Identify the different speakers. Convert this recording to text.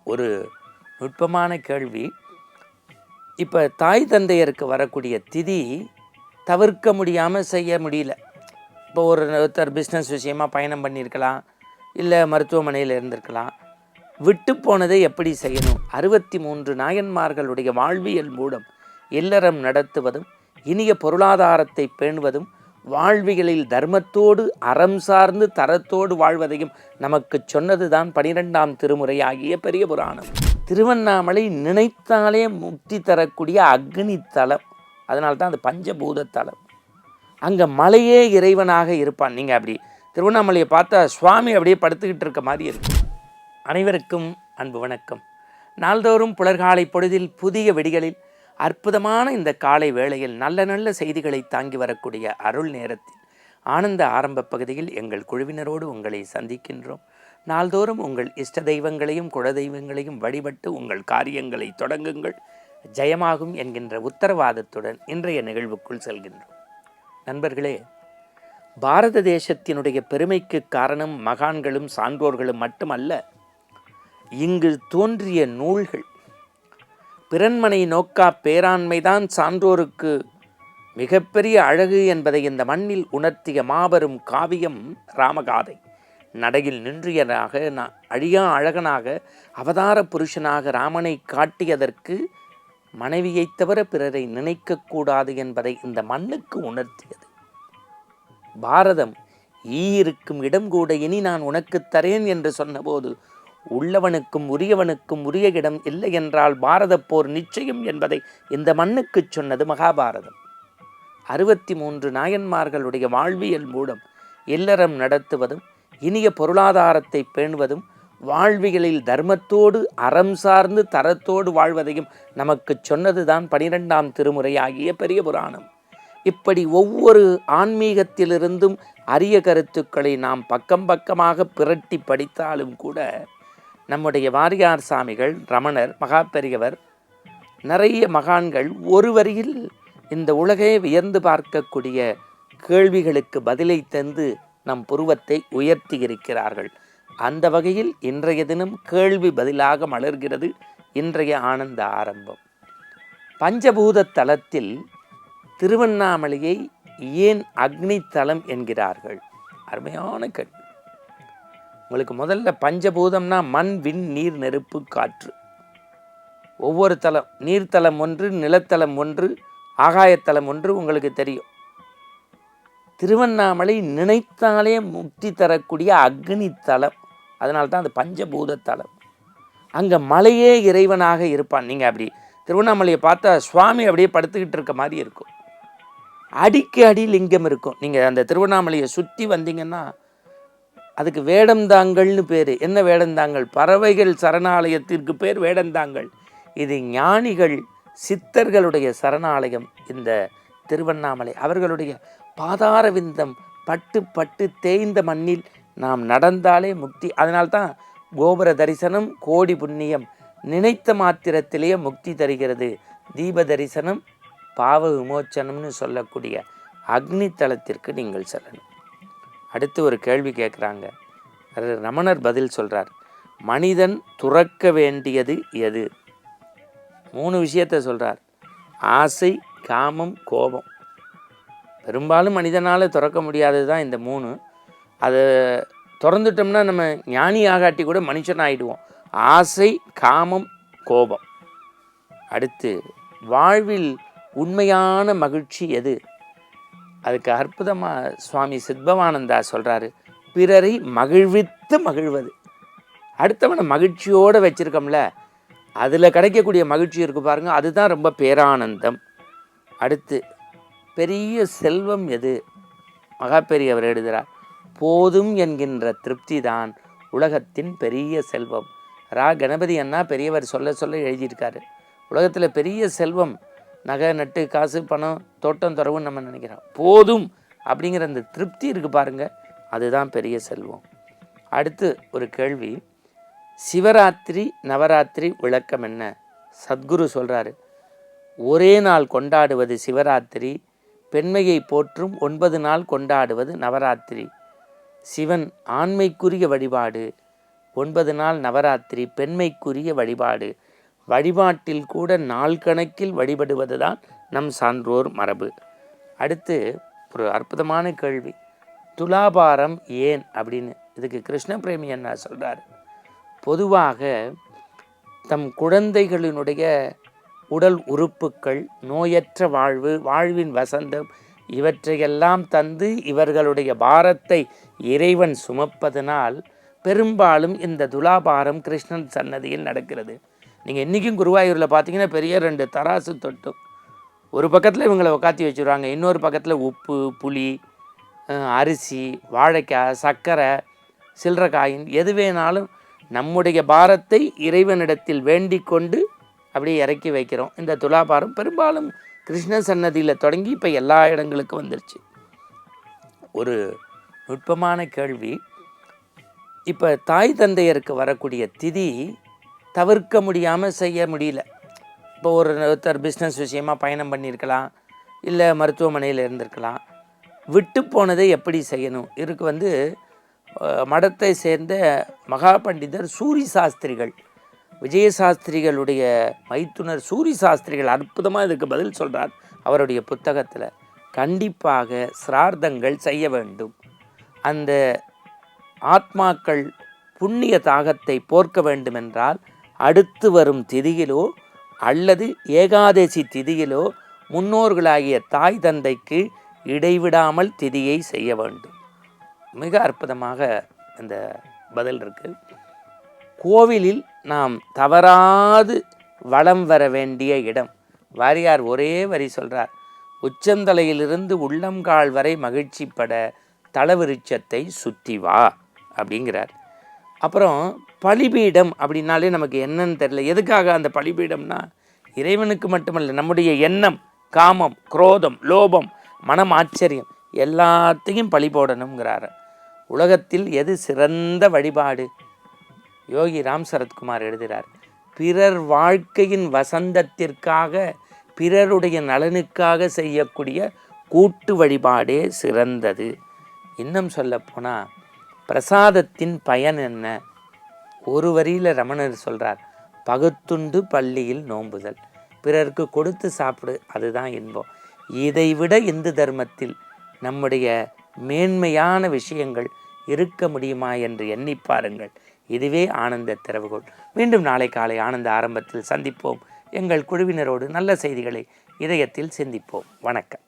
Speaker 1: ஒரு நுட்பமான கேள்வி. இப்போ தாய் தந்தையருக்கு வரக்கூடிய திதி தவிர்க்க முடியாமல் செய்ய முடியல. இப்போ ஒருத்தர் பிஸ்னஸ் விஷயமாக பயணம் பண்ணியிருக்கலாம், இல்லை மருத்துவமனையில் இருந்திருக்கலாம். விட்டு போனதை எப்படி செய்யணும்? 63 நாயன்மார்களுடைய வாழ்வியல் மூலம் இல்லறம் நடத்துவதும் இனிய பொருளாதாரத்தை பேணுவதும் வாழ்வியலில் தர்மத்தோடு அறம் சார்ந்து தரத்தோடு வாழ்வதையும் நமக்கு சொன்னதுதான் 12ஆம் திருமுறை ஆகிய பெரிய புராணம். திருவண்ணாமலை நினைத்தாலே முக்தி தரக்கூடிய அக்னி தலம். அதனால்தான் அது பஞ்சபூத தலம். அங்கே மலையே இறைவனாக இருப்பான். நீங்கள் அப்படி திருவண்ணாமலையை பார்த்தா சுவாமி அப்படியே படுத்துக்கிட்டு இருக்க மாதிரி இருக்கும். அனைவருக்கும் அன்பு வணக்கம். நாள்தோறும் புலர்காலை பொழுதில் புதிய வெடிகளில் அற்புதமான இந்த காலை வேளையில் நல்ல நல்ல செய்திகளை தாங்கி வரக்கூடிய அருள் நேரத்தில் ஆனந்த ஆரம்ப பகுதியில் எங்கள் குழுவினரோடு உங்களை சந்திக்கின்றோம். நாள்தோறும் உங்கள் இஷ்ட தெய்வங்களையும் குலதெய்வங்களையும் வழிபட்டு உங்கள் காரியங்களை தொடங்குங்கள், ஜெயமாகும் என்கின்ற உத்தரவாதத்துடன் இன்றைய நிகழ்வுக்குள் செல்கின்றோம். நண்பர்களே, பாரத தேசத்தினுடைய பெருமைக்கு காரணம் மகான்களும் சான்றோர்களும் மட்டுமல்ல, இங்கு தோன்றிய நூல்கள். பிறன்மனை நோக்கா பேராண்மைதான் சான்றோருக்கு மிகப்பெரிய அழகு என்பதை இந்த மண்ணில் உணர்த்திய மாபெரும் காவியம் ராமகாதை. நடையில் நின்றியனாக அழியா அழகனாக அவதார புருஷனாக ராமனை காட்டியதற்கு மனைவியைத் தவிர பிறரை நினைக்கக்கூடாது என்பதை இந்த மண்ணுக்கு உணர்த்தியது. பாரதம் ஈயிருக்கும் இடம் கூட இனி நான் உனக்கு தரேன் என்று சொன்னபோது, உள்ளவனுக்கும் உரியவனுக்கும் உரிய இடம் இல்லை என்றால் பாரத போர் நிச்சயம் என்பதை இந்த மண்ணுக்கு சொன்னது மகாபாரதம். 63 நாயன்மார்களுடைய வாழ்வியல் மூலம் இல்லறம் நடத்துவதும் இனிய பொருளாதாரத்தை பேணுவதும் வாழ்வியலில் தர்மத்தோடு அறம் சார்ந்து தரத்தோடு வாழ்வதையும் நமக்கு சொன்னதுதான் 12ஆம் திருமுறை ஆகிய பெரிய புராணம். இப்படி ஒவ்வொரு ஆன்மீகத்திலிருந்தும் அரிய கருத்துக்களை நாம் பக்கம் பக்கமாக பிரட்டி படித்தாலும் கூட நம்முடைய வாரியார் சாமிகள், ரமணர், மகாபெரியவர், நிறைய மகான்கள் ஒரு வரியில் இந்த உலகை வியந்து பார்க்கக்கூடிய கேள்விகளுக்கு பதிலை தந்து நம் புருவத்தை உயர்த்தி இருக்கிறார்கள். அந்த வகையில் இன்றைய தினம் கேள்வி பதிலாக மலர்கிறது இன்றைய ஆனந்த ஆரம்பம். பஞ்சபூத தலத்தில் திருவண்ணாமலையை ஏன் அக்னி தலம் என்கிறார்கள்? அருமையான கேள்வி. உங்களுக்கு முதல்ல பஞ்சபூதம்னா மண், விண், நீர், நெருப்பு, காற்று. ஒவ்வொரு தலம், நீர்த்தலம் ஒன்று, நிலத்தலம் ஒன்று, ஆகாயத்தலம் ஒன்று உங்களுக்கு தெரியும். திருவண்ணாமலை நினைத்தாலே முக்தி தரக்கூடிய அக்னி தலம். அதனால்தான் அது பஞ்சபூத தலம். அங்கே மலையே இறைவனாக இருப்பான். நீங்கள் அப்படி திருவண்ணாமலையை பார்த்தா சுவாமி அப்படியே படுத்துக்கிட்டு இருக்க மாதிரி இருக்கும். அடிக்கு அடி லிங்கம் இருக்கும். நீங்கள் அந்த திருவண்ணாமலையை சுற்றி வந்தீங்கன்னா அதுக்கு வேடந்தாங்கல்னு பேர். என்ன வேடந்தாங்கல்? பறவைகள் சரணாலயத்திற்கு பேர் வேடந்தாங்கல். இது ஞானிகள் சித்தர்களுடைய சரணாலயம் இந்த திருவண்ணாமலை. அவர்களுடைய பாதார விந்தம் பட்டு பட்டு தேய்ந்த மண்ணில் நாம் நடந்தாலே முக்தி. அதனால்தான் கோபுர தரிசனம் கோடி புண்ணியம், நினைத்த மாத்திரத்திலேயே முக்தி தருகிறது. தீப தரிசனம் பாவ விமோச்சனம்னு சொல்லக்கூடிய அக்னி தலத்திற்கு நீங்கள் செல்லணும். அடுத்து ஒரு கேள்வி கேட்குறாங்க. ரமணர் பதில் சொல்கிறார். மனிதன் துறக்க வேண்டியது எது? 3 விஷயத்தை சொல்கிறார். ஆசை, காமம், கோபம். பெரும்பாலும் மனிதனால் துறக்க முடியாதது தான் இந்த 3. அதை திறந்துட்டோம்னா நம்ம ஞானி ஆகாட்டி கூட மனுஷன் ஆகிடுவோம். ஆசை, காமம், கோபம். அடுத்து வாழ்வில் உண்மையான மகிழ்ச்சி எது? அதுக்கு அற்புதமாக சுவாமி சித்பவானந்தா சொல்கிறாரு, பிறரை மகிழ்வித்து மகிழ்வது. அடுத்தவனை மகிழ்ச்சியோடு வச்சுருக்கோம்ல, அதில் கிடைக்கக்கூடிய மகிழ்ச்சி இருக்குது பாருங்கள், அதுதான் ரொம்ப பேரானந்தம். அடுத்து பெரிய செல்வம் எது? மகாபெரியவர் எழுதுகிறார், போதும் என்கின்ற திருப்தி தான் உலகத்தின் பெரிய செல்வம். கணபதி அண்ணா பெரியவர் சொல்ல சொல்ல எழுதியிருக்காரு. உலகத்தில் பெரிய செல்வம் நகை நட்டு காசு பணம் தோட்டம் துறவுன்னு நம்ம நினைக்கிறோம். போதும் அப்படிங்கிற அந்த திருப்தி இருக்குது பாருங்கள், அதுதான் பெரிய செல்வம். அடுத்து ஒரு கேள்வி. சிவராத்திரி நவராத்திரி விளக்கம் என்ன? சத்குரு சொல்கிறாரு, ஒரே நாள் கொண்டாடுவது சிவராத்திரி, பெண்மையை போற்றும் 9 நாள் கொண்டாடுவது நவராத்திரி. சிவன் ஆண்மைக்குரிய வழிபாடு, 9 நாள் நவராத்திரி பெண்மைக்குரிய வழிபாடு. வழிபாட்டில் கூட நாள் கணக்கில் வழிபடுவது தான் நம் சான்றோர் மரபு. அடுத்து ஒரு அற்புதமான கேள்வி, துலாபாரம் ஏன் அப்படின்னு. இதுக்கு கிருஷ்ண பிரேமி என்ன சொல்கிறார், பொதுவாக தம் குழந்தைகளினுடைய உடல் உறுப்புக்கள், நோயற்ற வாழ்வு, வாழ்வின் வசந்தம் இவற்றையெல்லாம் தந்து இவர்களுடைய பாரத்தை இறைவன் சுமப்பதனால் பெரும்பாலும் இந்த துலாபாரம் கிருஷ்ணன் சன்னதியில் நடக்கிறது. நீங்கள் இன்றைக்கும் குருவாயூரில் பார்த்தீங்கன்னா பெரிய 2 தராசு தொட்டும் ஒரு பக்கத்தில் இவங்களை உட்காத்தி வச்சுருவாங்க, இன்னொரு பக்கத்தில் உப்பு, புளி, அரிசி, வாழைக்காய், சர்க்கரை, சில்லறைக்காயின் எது வேணாலும் நம்முடைய பாரத்தை இறைவனிடத்தில் வேண்டிக் கொண்டு அப்படியே இறக்கி வைக்கிறோம். இந்த துலாபாரம் பெரும்பாலும் கிருஷ்ண சன்னதியில் தொடங்கி இப்போ எல்லா இடங்களுக்கும் வந்துருச்சு. ஒரு நுட்பமான கேள்வி, இப்போ தாய் தந்தையருக்கு வரக்கூடிய திதி தவிர்க்க முடியாமல் செய்ய முடியல. இப்போ ஒருத்தர் பிஸ்னஸ் விஷயமாக பயணம் பண்ணியிருக்கலாம், இல்லை மருத்துவமனையில் இருந்திருக்கலாம். விட்டு போனதை எப்படி செய்யணும், இதுக்கு மடத்தை சேர்ந்த மகா பண்டிதர் சூரி சாஸ்திரிகள், விஜயசாஸ்திரிகளுடைய மைத்துனர் சூரி சாஸ்திரிகள் அற்புதமாக இதுக்கு பதில் சொல்கிறார் அவருடைய புத்தகத்தில். கண்டிப்பாக சிரார்த்தங்கள் செய்ய வேண்டும். அந்த ஆத்மாக்கள் புண்ணிய தாகத்தை போர்க்க வேண்டுமென்றால் அடுத்து வரும் திதியிலோ அல்லது ஏகாதசி திதியிலோ முன்னோர்களாகிய தாய் தந்தைக்கு இடைவிடாமல் திதியை செய்ய வேண்டும். மிக அற்புதமாக இந்த பதில் இருக்குது. கோவிலில் நாம் தவறாது வலம் வர வேண்டிய இடம். வாரியார் ஒரே வரி சொல்கிறார், உச்சந்தலையிலிருந்து உள்ளங்கால் வரை மகிழ்ச்சிப்பட தலவிருட்சத்தை சுற்றி வா அப்படிங்கிறார். அப்புறம் பலிபீடம் அப்படின்னாலே நமக்கு என்னன்னு தெரியல. எதுக்காக அந்த பலிபீடம்னா, இறைவனுக்கு மட்டுமல்ல, நம்முடைய எண்ணம், காமம், குரோதம், லோபம், மனம், ஆச்சரியம் எல்லாத்தையும் பலி போடணுங்கிறார். உலகத்தில் எது சிறந்த வழிபாடு? யோகி ராம் சரத்குமார் எழுதுகிறார், பிறர் வாழ்க்கையின் வசந்தத்திற்காக, பிறருடைய நலனுக்காக செய்யக்கூடிய கூட்டு வழிபாடே சிறந்தது. இன்னும் சொல்லப்போனால் பிரசாதத்தின் பயன் என்ன? ஒரு வரியில் ரமணர் சொல்கிறார், பகுத்துண்டு பள்ளியில் நோம்புதல், பிறருக்கு கொடுத்து சாப்பிடு, அதுதான் இன்பம். இதைவிட இந்து தர்மத்தில் நம்முடைய மேன்மையான விஷயங்கள் இருக்க முடியுமா என்று எண்ணி பாருங்கள். இதுவே ஆனந்த திறவுகோல். மீண்டும் நாளை காலை ஆனந்த ஆரம்பத்தில் சந்திப்போம். எங்கள் குழுவினரோடு நல்ல செய்திகளை இதயத்தில் சிந்திப்போம். வணக்கம்.